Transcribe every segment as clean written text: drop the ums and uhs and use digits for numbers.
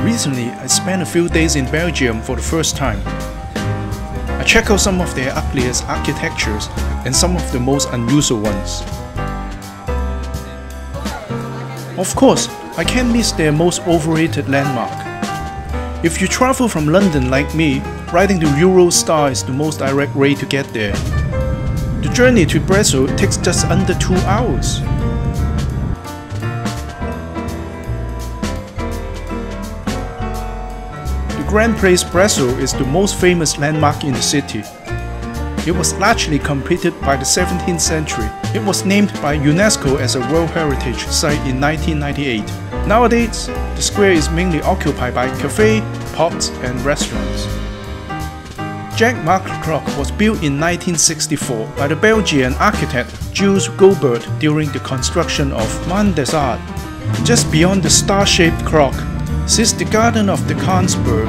Recently, I spent a few days in Belgium for the first time. I checked out some of their ugliest architectures and some of the most unusual ones. Of course, I can't miss their most overrated landmark. If you travel from London like me, riding the Eurostar is the most direct way to get there. The journey to Brussels takes just under 2 hours. The Grand Place Brussels is the most famous landmark in the city. It was largely completed by the 17th century. It was named by UNESCO as a World Heritage Site in 1998. Nowadays, the square is mainly occupied by cafes, pubs and restaurants. Jack Mark Clock was built in 1964 by the Belgian architect Jules Gobert during the construction of Mont des Arts. Just beyond the star-shaped clock sits the Garden of the Kansberg,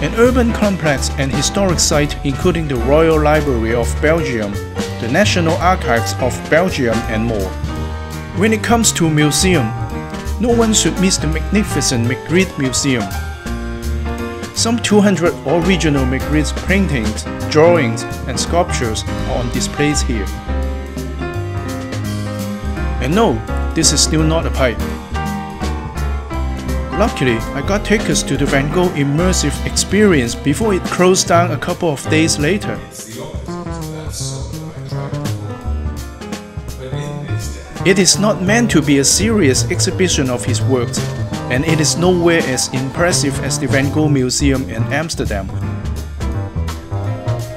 an urban complex and historic site including the Royal Library of Belgium, the National Archives of Belgium and more. When it comes to museum, no one should miss the magnificent Magritte Museum. Some 200 original Magritte paintings, drawings and sculptures are on displays here. And no, this is still not a pipe. Luckily, I got tickets to the Van Gogh immersive experience before it closed down a couple of days later. It is not meant to be a serious exhibition of his works, and it is nowhere as impressive as the Van Gogh Museum in Amsterdam.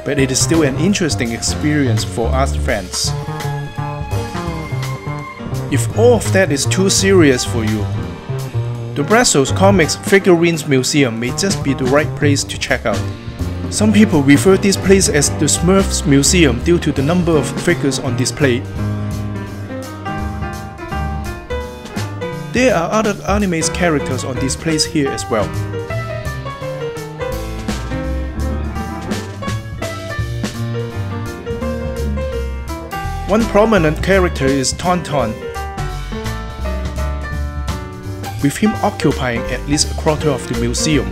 But it is still an interesting experience for art fans. If all of that is too serious for you, the Brussels Comics Figurines Museum may just be the right place to check out. Some people refer this place as the Smurfs Museum due to the number of figures on display. There are other anime characters on displays here as well. One prominent character is Tonton, with him occupying at least a quarter of the museum.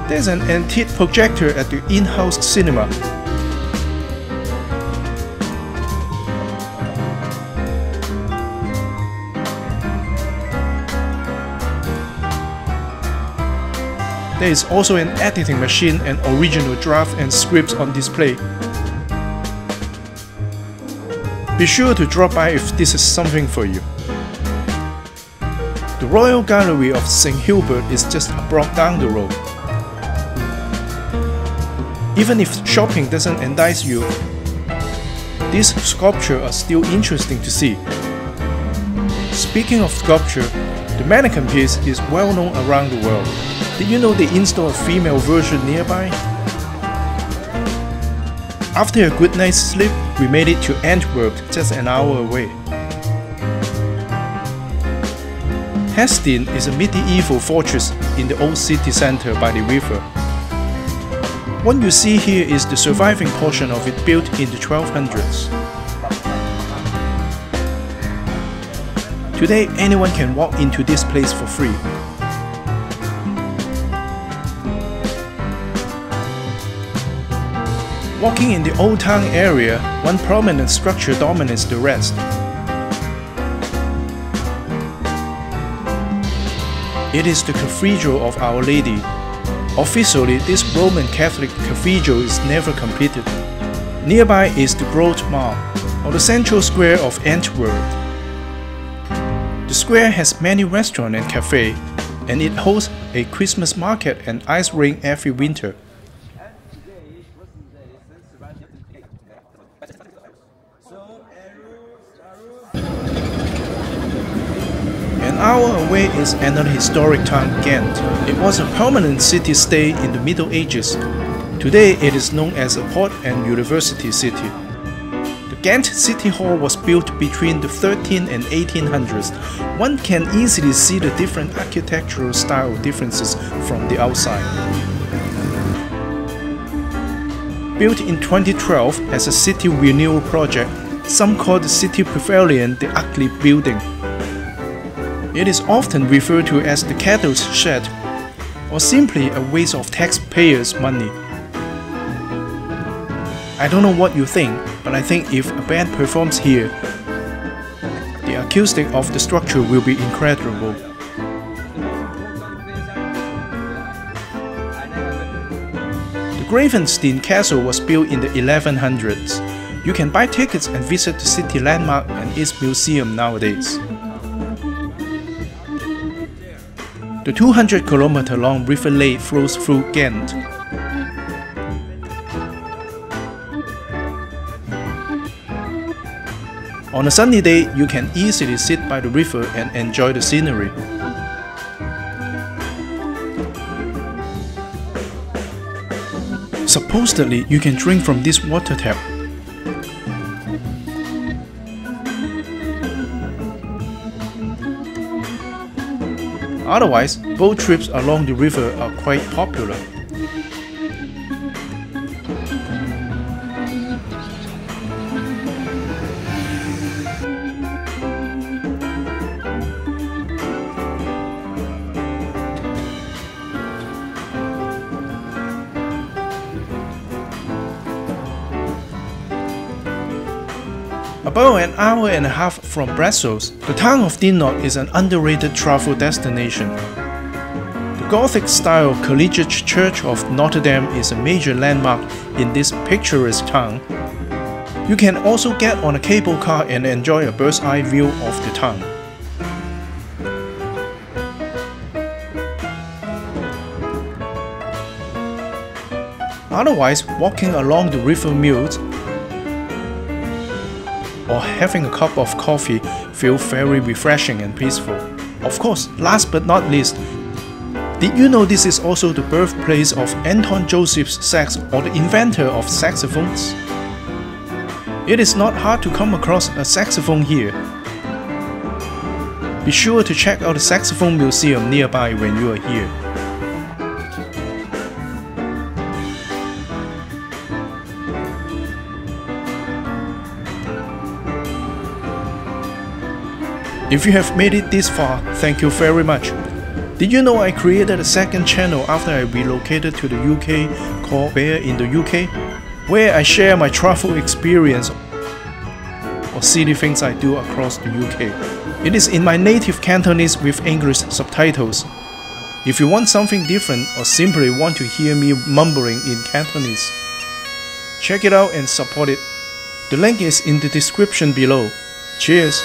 There's an antique projector at the in-house cinema. There is also an editing machine and original draft and scripts on display. Be sure to drop by if this is something for you. The Royal Gallery of St. Hubert is just a block down the road. Even if shopping doesn't entice you, these sculptures are still interesting to see. Speaking of sculpture, the mannequin piece is well known around the world. Did you know they installed a female version nearby? After a good night's sleep, we made it to Antwerp, just an hour away. Hesdin is a medieval fortress in the old city center by the river. What you see here is the surviving portion of it built in the 1200s. Today, anyone can walk into this place for free. Walking in the Old Town area, one prominent structure dominates the rest. It is the Cathedral of Our Lady. Officially, this Roman Catholic cathedral is never completed. Nearby is the Grote Markt, or the central square of Antwerp. The square has many restaurants and cafes, and it hosts a Christmas market and ice rink every winter. An hour away is another historic town, Ghent. It was a permanent city-state in the Middle Ages. Today it is known as a port and university city. The Ghent City Hall was built between the 13th and 1800s. One can easily see the different architectural style differences from the outside. Built in 2012 as a city renewal project, Some call the city pavilion the ugly building. It is often referred to as the cattle's shed, or simply a waste of taxpayers' money. I don't know what you think, but I think if a band performs here, the acoustic of the structure will be incredible. The Gravenstein Castle was built in the 1100s. You can buy tickets and visit the city landmark and its museum nowadays. The 200-kilometer-long River Lake flows through Ghent. On a sunny day, you can easily sit by the river and enjoy the scenery. Supposedly, you can drink from this water tap. Otherwise, boat trips along the river are quite popular. About an hour and a half from Brussels, the town of Dinant is an underrated travel destination. The Gothic-style Collegiate Church of Notre Dame is a major landmark in this picturesque town. You can also get on a cable car and enjoy a bird's-eye view of the town. Otherwise, walking along the river Meuse or having a cup of coffee feel very refreshing and peaceful. Of course, last but not least, did you know this is also the birthplace of Antoine-Joseph's sax, or the inventor of saxophones? It is not hard to come across a saxophone here. Be sure to check out the saxophone museum nearby when you are here. If you have made it this far, thank you very much. Did you know I created a second channel after I relocated to the UK called Where in the UK, where I share my travel experience or silly things I do across the UK. It is in my native Cantonese with English subtitles. If you want something different or simply want to hear me mumbling in Cantonese, check it out and support it. The link is in the description below. Cheers!